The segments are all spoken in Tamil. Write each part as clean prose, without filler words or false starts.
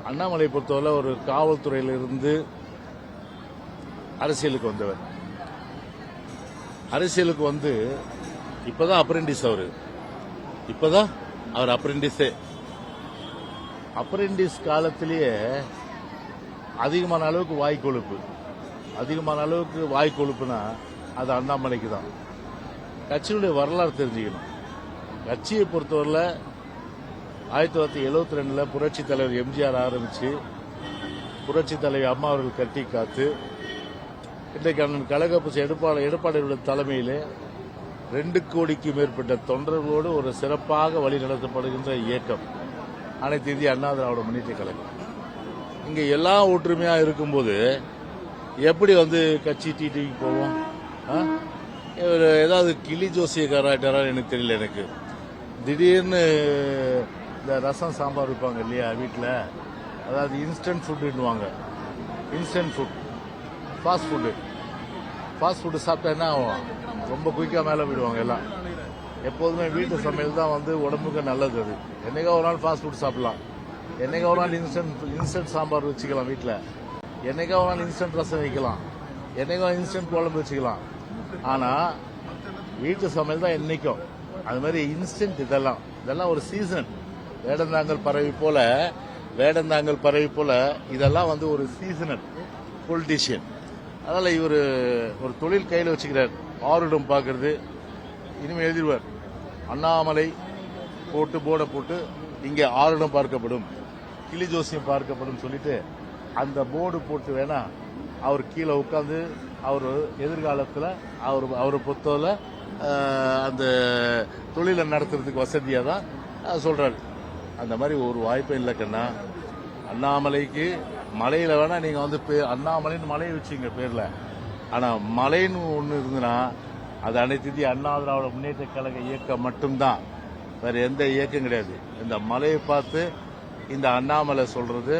அண்ணாமலை பொறுத்தவரை ஒரு காவல்துறையிலிருந்து அரசியலுக்கு வந்தவர். அரசியலுக்கு வந்து இப்பதான் அப்ரெண்டிஸ் இப்பதான் அவர் அப்ரெண்டிஸே. அப்ரெண்டிஸ் காலத்திலேயே அதிகமான அளவுக்கு வாய் கொழுப்புனா அது அண்ணாமலைக்கு தான். கட்சியுடைய வரலாறு தெரிஞ்சுக்கணும். கட்சியை பொறுத்தவரையில் 1972 புரட்சி தலைவர் எம்ஜிஆர் ஆரம்பிச்சு புரட்சி தலைவர் அம்மா அவர்கள் கட்டி காத்து இன்றைக்கு அண்ணன் கழகப்பு எடப்பாடியுடைய தலைமையிலே 2 கோடிக்கு மேற்பட்ட தொண்டர்களோடு ஒரு சிறப்பாக வழி நடத்தப்படுகின்ற இயக்கம் அனைத்து இந்திய அண்ணா திராவிட முன்னேற்ற கழகம். இங்க எல்லாம் ஒற்றுமையா இருக்கும்போது எப்படி கட்சி டிடிவிக்கு போவோம்? ஏதாவது கிளி ஜோசியக்காராட்டாரா எனக்கு தெரியல. எனக்கு திடீர்னு இந்த ரசம் சாம்பார் வைப்பாங்க இல்லையா வீட்டில், அதாவது இன்ஸ்டன்ட் ஃபுட்டுன்னுவாங்க. இன்ஸ்டன்ட் ஃபுட், ஃபாஸ்ட் ஃபுட்டு சாப்பிட்டா என்ன ஆகும்? ரொம்ப குயிக்காக மேலே போயிடுவாங்க எல்லாம். எப்போதுமே வீட்டு சமையல் தான் உடம்புக்கு நல்லது. அது என்னைக்கா ஒரு நாள் ஃபாஸ்ட் ஃபுட் சாப்பிடலாம், என்னைக்கா ஒரு நாள் இன்ஸ்டன்ட் சாம்பார் வச்சுக்கலாம் வீட்டில், என்னைக்கா ஒரு நாள் இன்ஸ்டன்ட் ரசம் வைக்கலாம், என்னைக்கா இன்ஸ்டன்ட் குழம்பு வச்சுக்கலாம். ஆனால் வீட்டு சமையல் தான் என்னைக்கும். அது மாதிரி இன்ஸ்டன்ட் இதெல்லாம் ஒரு சீசன். வேடந்தாங்கல் பறவை போல இதெல்லாம் ஒரு சீசனல் பொலிட்டீஷியன். அதனால இவர் ஒரு தொழில் கையில் வச்சுக்கிறார். ஆருடம் பார்க்கறது இனிமேல் எழுதிடுவார். அண்ணாமலை போர்டை போட்டு இங்கே ஆருடம் பார்க்கப்படும், கிளி ஜோசியம் பார்க்கப்படும் சொல்லிட்டு அந்த போர்டு போட்டு வேணா அவர் கீழே உட்காந்து அவர் எதிர்காலத்தில் அவரை பொறுத்தவரை அந்த தொழிலை நடத்துறதுக்கு வசதியாக தான் சொல்றாரு. அந்த மாதிரி ஒரு வாய்ப்பே இல்லை கண்ணா. அண்ணாமலைக்கு மலையில வேணா நீங்க அண்ணாமலைன்னு மலையை வச்சுங்க பேர்ல, ஆனா மலைன்னு ஒண்ணு இருந்துன்னா அது அனைத்து இந்திய அண்ணா திராவிட முன்னேற்ற கழக இயக்கம் மட்டும்தான், வேற எந்த இயக்கம் கிடையாது. இந்த மலையை பார்த்து இந்த அண்ணாமலை சொல்றது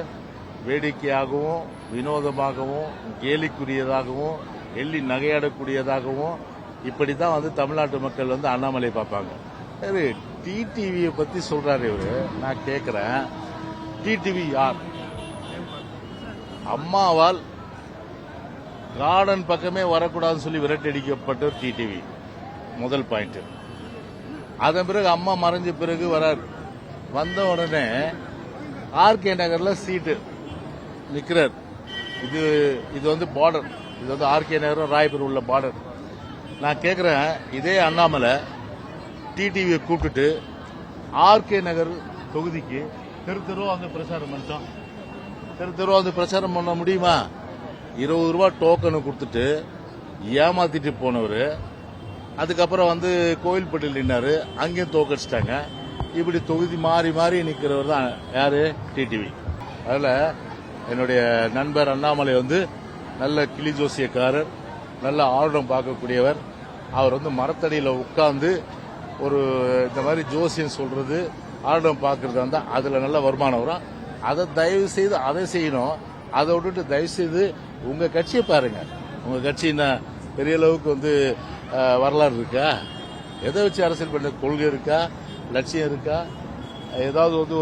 வேடிக்கையாகவும் வினோதமாகவும் கேலிக்குரியதாகவும் எள்ளி நகையாடக்கூடியதாகவும் இப்படித்தான் தமிழ்நாட்டு மக்கள் அண்ணாமலை பார்ப்பாங்க. சரி, டிடிவியை பத்தி சொல்றாரு இவரு. நான் கேட்கிறேன், டிடிவி யார்? அம்மாவால் கார்டன் பக்கமே வரக்கூடாதுன்னு சொல்லி விரட்டடிக்கப்பட்ட டிடிவி முதல் பாயிண்ட். அதன் பிறகு அம்மா மறைஞ்ச பிறகு வரார். வந்த உடனே ஆர்கே நகர்ல சீட்டு நிக்கிறார். இது பார்டர், இது ஆர்கே நகர் ராயபுரம் உள்ள பார்டர். நான் கேட்கிறேன், இதே அண்ணாமலை டிடிவியை கூப்பிட்டுட்டு ஆர்கே நகர் தொகுதிக்கு தெருவா பிரச்சாரம் பண்ணிட்டோம். தெருவா பிரச்சாரம் பண்ண முடியுமா? 20 ரூபா டோக்கனு கொடுத்துட்டு ஏமாத்திட்டு போனவர் அதுக்கப்புறம் கோவில்பட்டியில் நின்னாரு, அங்கேயும் தோக்கடிச்சிட்டாங்க. இப்படி தொகுதி மாறி மாறி நிக்கிறவர் தான் யாரு? டிடிவி. அதுல என்னுடைய நண்பர் அண்ணாமலை நல்ல கிளி ஜோசியக்காரர், நல்ல ஆர்வம் பார்க்கக்கூடியவர். அவர் மரத்தடியில் உட்கார்ந்து ஒரு இந்த மாதிரி ஜோசியம் சொல்றது ஆர்வம் பார்க்கறது அதுல நல்ல வருமானம் வரும். அதை தயவு செய்து அதை செய்யணும். அதை விட்டுட்டு தயவு செய்து உங்க கட்சியை பாருங்க. உங்க கட்சி என்ன பெரிய அளவுக்கு வரலாறு இருக்கா? எதை வச்சு அரசியல் பண்ண கொள்கை இருக்கா? லட்சியம் இருக்கா? ஏதாவது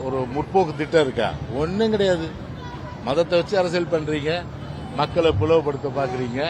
ஒரு முற்போக்கு திட்டம் இருக்கா? ஒன்னும் கிடையாது. மதத்தை வச்சு அரசியல் பண்றீங்க, மக்களை பிளவுபடுத்த பாக்குறீங்க.